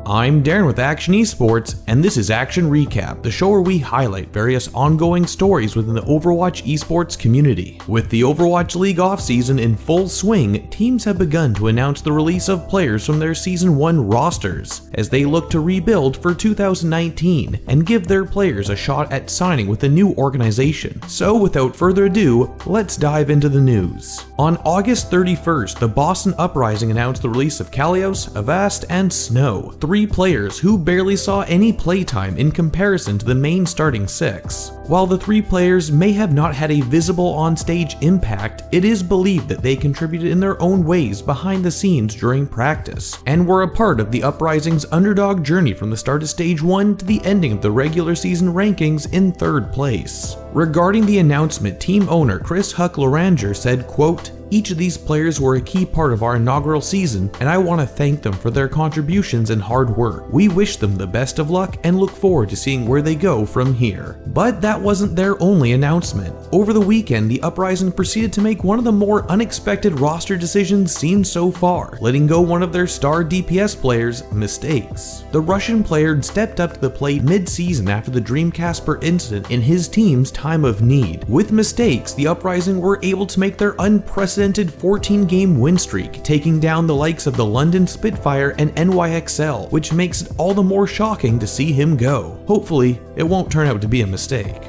I'm Darren with Akshon Esports, and this is Akshon Recap, the show where we highlight various ongoing stories within the Overwatch esports community. With the Overwatch League offseason in full swing, teams have begun to announce the release of players from their Season 1 rosters, as they look to rebuild for 2019 and give their players a shot at signing with a new organization. So without further ado, let's dive into the news. On August 31st, the Boston Uprising announced the release of Kallios, Avast, and Snow, three players who barely saw any playtime in comparison to the main starting six. While the three players may have not had a visible on-stage impact, it is believed that they contributed in their own ways behind the scenes during practice, and were a part of the Uprising's underdog journey from the start of Stage 1 to the ending of the regular season rankings in 3rd place. Regarding the announcement, team owner Chris Huck-Loranger said, quote, "Each of these players were a key part of our inaugural season, and I want to thank them for their contributions and hard work. We wish them the best of luck and look forward to seeing where they go from here." But that wasn't their only announcement. Over the weekend, the Uprising proceeded to make one of the more unexpected roster decisions seen so far, letting go one of their star DPS players, Mistakes. The Russian player stepped up to the plate mid-season after the Dreamcasper incident in his team's time of need. With Mistakes, the Uprising were able to make their unprecedented 14-game win streak, taking down the likes of the London Spitfire and NYXL, which makes it all the more shocking to see him go. Hopefully, it won't turn out to be a mistake.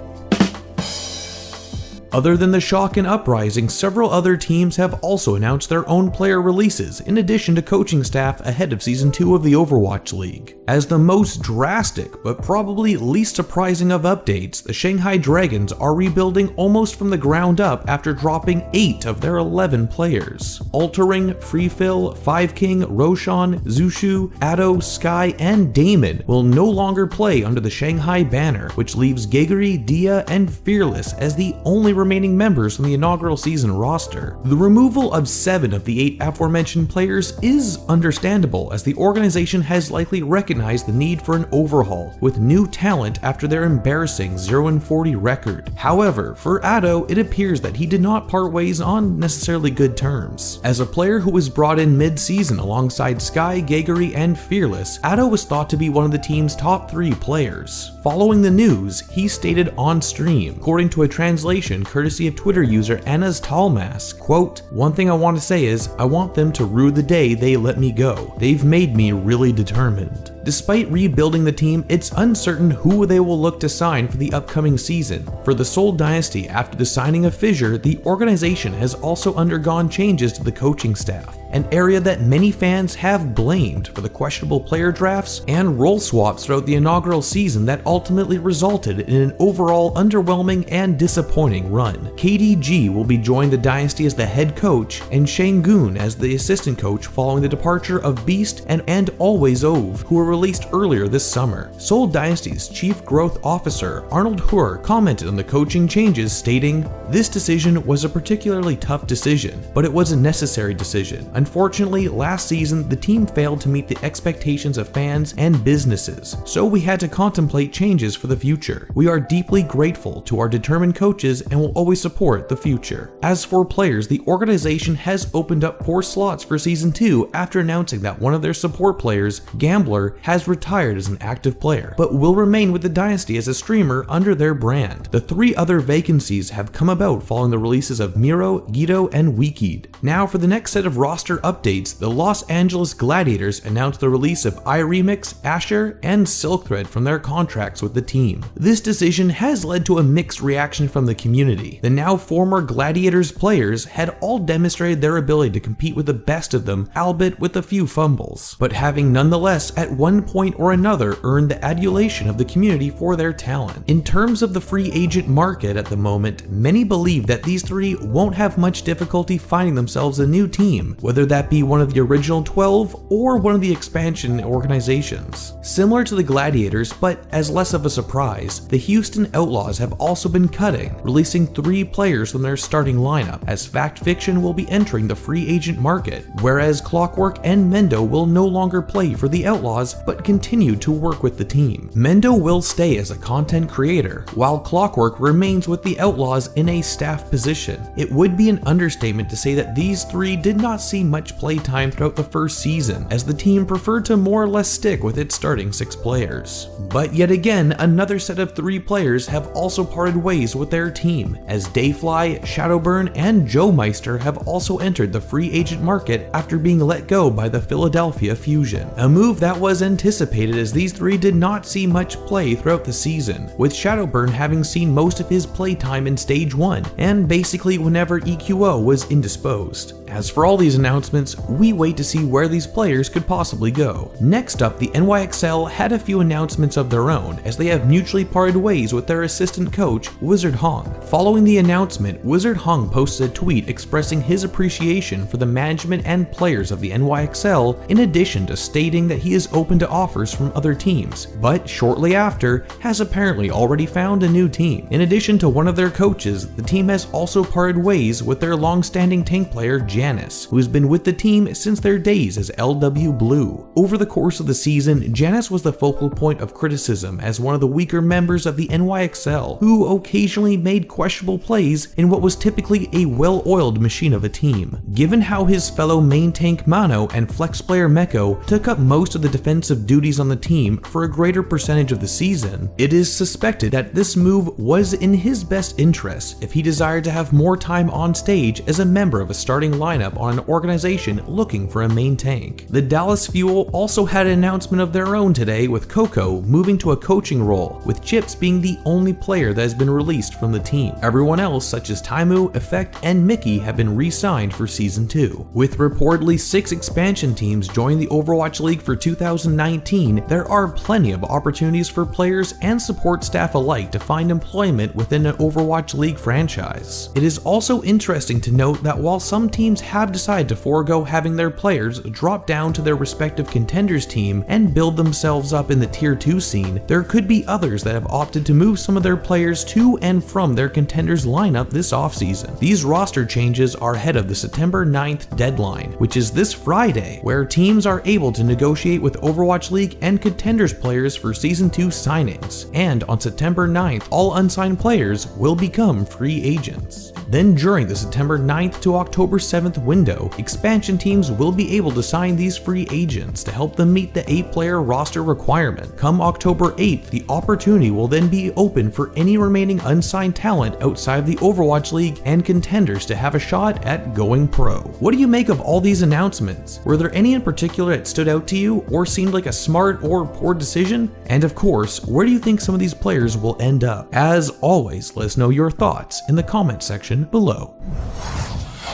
Other than the shock and Uprising, several other teams have also announced their own player releases, in addition to coaching staff ahead of Season 2 of the Overwatch League. As the most drastic, but probably least surprising of updates, the Shanghai Dragons are rebuilding almost from the ground up after dropping 8 of their 11 players. Altering, Freefill, Five King, Roshan, Zushu, Addo, Sky, and Damon will no longer play under the Shanghai banner, which leaves Geguri, Dia, and Fearless as the only remaining members from the inaugural season roster. The removal of 7 of the 8 aforementioned players is understandable, as the organization has likely recognized the need for an overhaul with new talent after their embarrassing 0-40 record. However, for Addo, it appears that he did not part ways on necessarily good terms. As a player who was brought in mid-season alongside Sky, Geguri, and Fearless, Addo was thought to be one of the team's top 3 players. Following the news, he stated on stream, according to a translation courtesy of Twitter user Anna's Tallmass, quote, "One thing I want to say is, I want them to rue the day they let me go. They've made me really determined." Despite rebuilding the team, it's uncertain who they will look to sign for the upcoming season. For the Seoul Dynasty, after the signing of Fissure, the organization has also undergone changes to the coaching staff, an area that many fans have blamed for the questionable player drafts and role swaps throughout the inaugural season that ultimately resulted in an overall underwhelming and disappointing run. KDG will be joined the Dynasty as the head coach, and Shangun as the assistant coach following the departure of Beast and Always Ove, who were released earlier this summer. Seoul Dynasty's Chief Growth Officer, Arnold Hur, commented on the coaching changes, stating, "This decision was a particularly tough decision, but it was a necessary decision. Unfortunately, last season, the team failed to meet the expectations of fans and businesses, so we had to contemplate changes for the future. We are deeply grateful to our determined coaches and will always support the future." As for players, the organization has opened up 4 slots for Season 2 after announcing that one of their support players, Gambler, has retired as an active player, but will remain with the Dynasty as a streamer under their brand. The 3 other vacancies have come about following the releases of Miro, Guido, and Weekid. Now for the next set of roster updates, the Los Angeles Gladiators announced the release of iRemix, Asher, and Silkthread from their contracts with the team. This decision has led to a mixed reaction from the community. The now former Gladiators players had all demonstrated their ability to compete with the best of them, albeit with a few fumbles, but having nonetheless at one point or another earned the adulation of the community for their talent. In terms of the free agent market at the moment, many believe that these 3 won't have much difficulty finding themselves a new team, whether that be one of the original 12 or one of the expansion organizations. Similar to the Gladiators, but as less of a surprise, the Houston Outlaws have also been cutting, releasing 3 players from their starting lineup, as Fact Fiction will be entering the free agent market, whereas Clockwork and Mendo will no longer play for the Outlaws but continued to work with the team. Mendo will stay as a content creator, while Clockwork remains with the Outlaws in a staff position. It would be an understatement to say that these three did not see much playtime throughout the first season, as the team preferred to more or less stick with its starting 6 players. But yet again, another set of 3 players have also parted ways with their team, as Dayfly, Shadowburn, and Joe Meister have also entered the free agent market after being let go by the Philadelphia Fusion. A move that was anticipated, as these 3 did not see much play throughout the season, with Shadowburn having seen most of his playtime in Stage 1, and basically whenever EQO was indisposed. As for all these announcements, we wait to see where these players could possibly go. Next up, the NYXL had a few announcements of their own, as they have mutually parted ways with their assistant coach, Wizard Hong. Following the announcement, Wizard Hong posted a tweet expressing his appreciation for the management and players of the NYXL, in addition to stating that he is open to offers from other teams, but shortly after, has apparently already found a new team. In addition to one of their coaches, the team has also parted ways with their long-standing tank player, Janice, who has been with the team since their days as LW Blue. Over the course of the season, Janice was the focal point of criticism as one of the weaker members of the NYXL, who occasionally made questionable plays in what was typically a well-oiled machine of a team. Given how his fellow main tank Mano and flex player Meko took up most of the defensive duties on the team for a greater percentage of the season, it is suspected that this move was in his best interest if he desired to have more time on stage as a member of a starting lineup on an organization looking for a main tank. The Dallas Fuel also had an announcement of their own today, with Coco moving to a coaching role, with Chips being the only player that has been released from the team. Everyone else, such as Taimu, Effect, and Mickey, have been re-signed for Season 2. With reportedly 6 expansion teams joining the Overwatch League for 2019, there are plenty of opportunities for players and support staff alike to find employment within an Overwatch League franchise. It is also interesting to note that while some teams have decided to forego having their players drop down to their respective contenders team and build themselves up in the Tier 2 scene, there could be others that have opted to move some of their players to and from their contenders lineup this offseason. These roster changes are ahead of the September 9th deadline, which is this Friday, where teams are able to negotiate with Overwatch League and contenders players for Season 2 signings, and on September 9th, all unsigned players will become free agents. Then during the September 9th to October 7th window, expansion teams will be able to sign these free agents to help them meet the 8-player roster requirement. Come October 8th, the opportunity will then be open for any remaining unsigned talent outside of the Overwatch League and contenders to have a shot at going pro. What do you make of all these announcements? Were there any in particular that stood out to you or seemed like a smart or poor decision? And of course, where do you think some of these players will end up? As always, let us know your thoughts in the comment section below.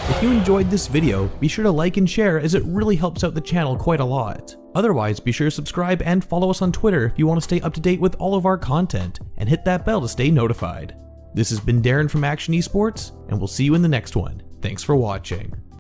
If you enjoyed this video, be sure to like and share, as it really helps out the channel quite a lot. Otherwise, be sure to subscribe and follow us on Twitter if you want to stay up to date with all of our content, and hit that bell to stay notified. This has been Darren from Akshon Esports, and we'll see you in the next one. Thanks for watching.